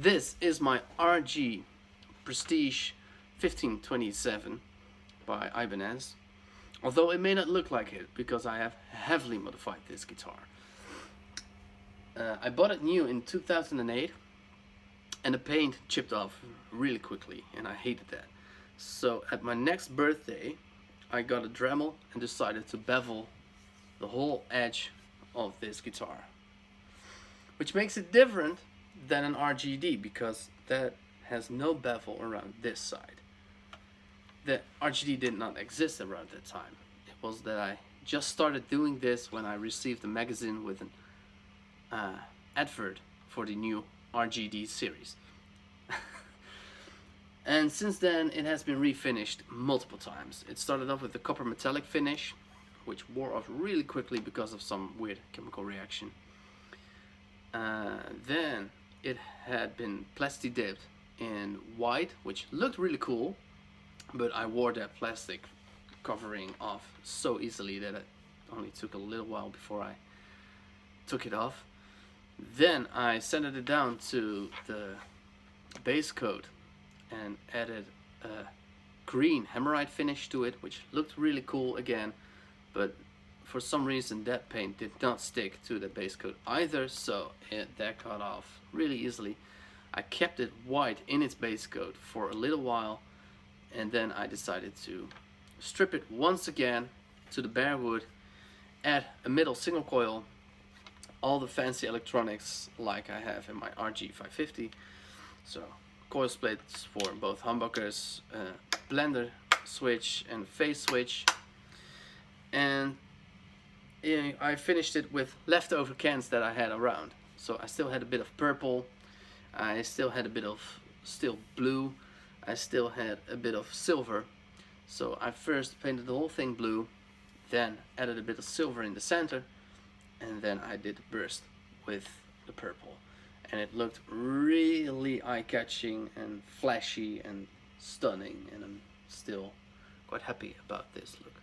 This is my RG Prestige 1527 by Ibanez, although it may not look like it because I have heavily modified this guitar. I bought it new in 2008 and the paint chipped off really quickly and I hated that. So at my next birthday I got a Dremel and decided to bevel the whole edge of this guitar, which makes it different than an RGD because that has no bevel around this side. The RGD did not exist around that time. It was that I just started doing this when I received a magazine with an advert for the new RGD series. And since then it has been refinished multiple times. It started off with the copper metallic finish, which wore off really quickly because of some weird chemical reaction. Then it had been plasti dipped in white, which looked really cool, but I wore that plastic covering off so easily that it only took a little while before I took it off. Then I sanded it down to the base coat and added a green hammerite finish to it, which looked really cool again, but for some reason that paint did not stick to the base coat either, so that got off really easily. I kept it white in its base coat for a little while, and then I decided to strip it once again to the bare wood, add a middle single coil, all the fancy electronics like I have in my RG550, so coil splits for both humbuckers, blender switch and phase switch, and I finished it with leftover cans that I had around. So I still had a bit of purple, I still had a bit of steel blue, I still had a bit of silver. So I first painted the whole thing blue, then added a bit of silver in the center, and then I did the burst with the purple. And it looked really eye-catching and flashy and stunning, and I'm still quite happy about this look.